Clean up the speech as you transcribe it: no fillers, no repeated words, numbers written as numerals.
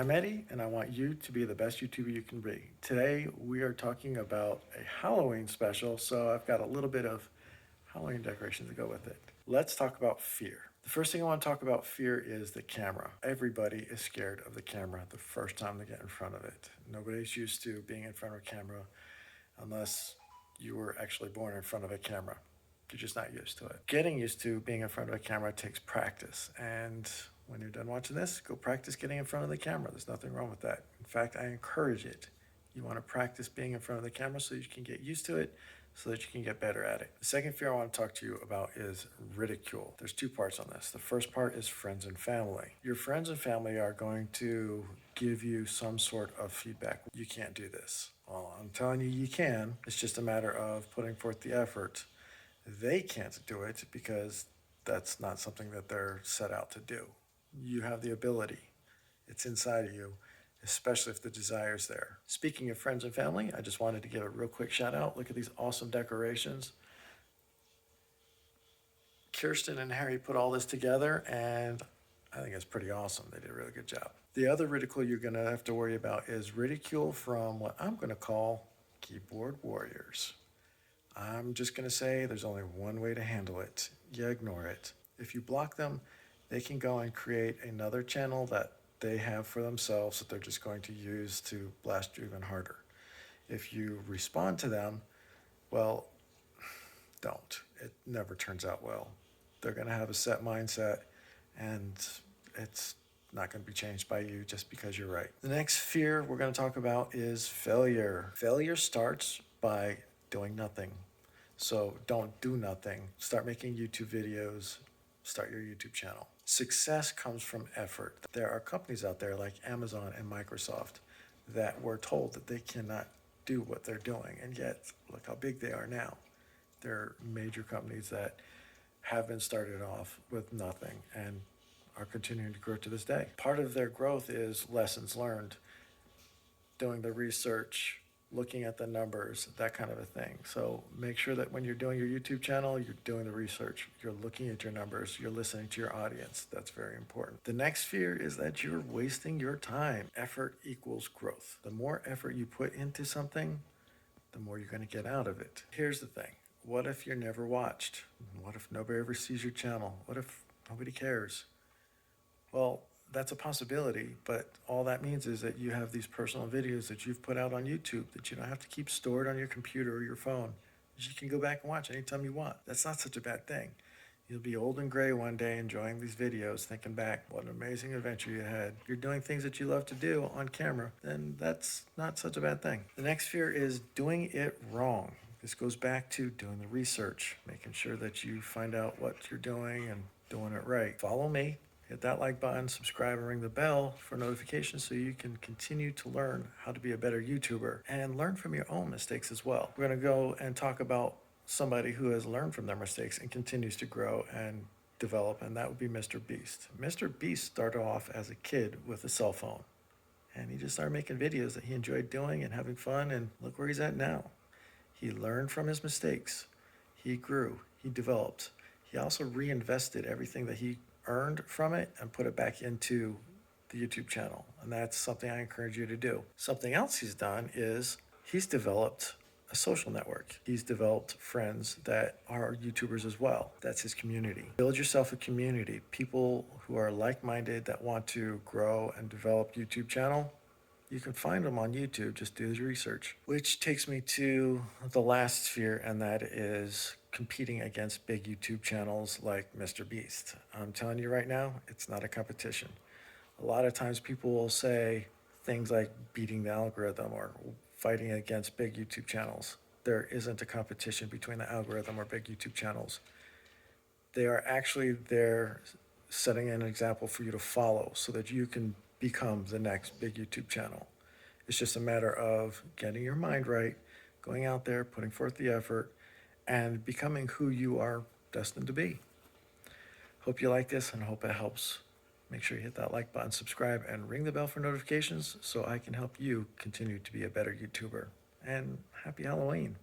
I'm Eddie, and I want you to be the best YouTuber you can be. Today, we are talking about a Halloween special, so I've got a little bit of Halloween decorations to go with it. Let's talk about fear. The first thing I want to talk about fear is the camera. Everybody is scared of the camera the first time they get in front of it. Nobody's used to being in front of a camera unless you were actually born in front of a camera. You're just not used to it. Getting used to being in front of a camera takes practice. And when you're done watching this, go practice getting in front of the camera. There's nothing wrong with that. In fact, I encourage it. You want to practice being in front of the camera so you can get used to it, so that you can get better at it. The second fear I want to talk to you about is ridicule. There's two parts on this. The first part is friends and family. Your friends and family are going to give you some sort of feedback. You can't do this. Well, I'm telling you, you can. It's just a matter of putting forth the effort. They can't do it because that's not something that they're set out to do. You have the ability. It's inside of you, especially if the desire's there. Speaking of friends and family, I just wanted to give a real quick shout out. Look at these awesome decorations. Kirsten and Harry put all this together, and I think it's pretty awesome. They did a really good job. The other ridicule you're gonna have to worry about is ridicule from what I'm gonna call keyboard warriors. I'm just gonna say there's only one way to handle it. You ignore it. If you block them, they can go and create another channel that they have for themselves that they're just going to use to blast you even harder. If you respond to them, well, don't. It never turns out well. They're going to have a set mindset, and it's not going to be changed by you just because you're right. The next fear we're going to talk about is failure. Failure starts by doing nothing. So don't do nothing. Start making YouTube videos. Start your YouTube channel. Success comes from effort. There are companies out there like Amazon and Microsoft that were told that they cannot do what they're doing, and yet look how big they are now. They're major companies that have been started off with nothing and are continuing to grow to this day. Part of their growth is lessons learned, doing the research, looking at the numbers, that kind of a thing. So make sure that when you're doing your YouTube channel, you're doing the research, you're looking at your numbers, you're listening to your audience. That's very important. The next fear is that you're wasting your time. Effort equals growth. The more effort you put into something, the more you're going to get out of it. Here's the thing. What if you're never watched? What if nobody ever sees your channel? What if nobody cares? Well, that's a possibility, but all that means is that you have these personal videos that you've put out on YouTube that you don't have to keep stored on your computer or your phone, that you can go back and watch anytime you want. That's not such a bad thing. You'll be old and gray one day enjoying these videos, thinking back, what an amazing adventure you had. If you're doing things that you love to do on camera, then that's not such a bad thing. The next fear is doing it wrong. This goes back to doing the research, making sure that you find out what you're doing and doing it right. Follow me. Hit that like button, subscribe, and ring the bell for notifications so you can continue to learn how to be a better YouTuber and learn from your own mistakes as well. We're going to go and talk about somebody who has learned from their mistakes and continues to grow and develop, and that would be Mr. Beast. Mr. Beast started off as a kid with a cell phone, and he just started making videos that he enjoyed doing and having fun, and look where he's at now. He learned from his mistakes. He grew. He developed. He also reinvested everything that he earned from it and put it back into the YouTube channel. And that's something I encourage you to do. Something else he's done is he's developed a social network. He's developed friends that are YouTubers as well. That's his community. Build yourself a community. People who are like-minded that want to grow and develop YouTube channel. You can find them on YouTube, just do the research. Which takes me to the last fear, and that is competing against big YouTube channels like Mr. Beast. I'm telling you right now, it's not a competition. A lot of times people will say things like beating the algorithm or fighting against big YouTube channels. There isn't a competition between the algorithm or big YouTube channels. They are actually there setting an example for you to follow so that you can become the next big YouTube channel. It's just a matter of getting your mind right, going out there, putting forth the effort, and becoming who you are destined to be. Hope you like this and hope it helps. Make sure you hit that like button, subscribe, and ring the bell for notifications so I can help you continue to be a better YouTuber. And happy Halloween.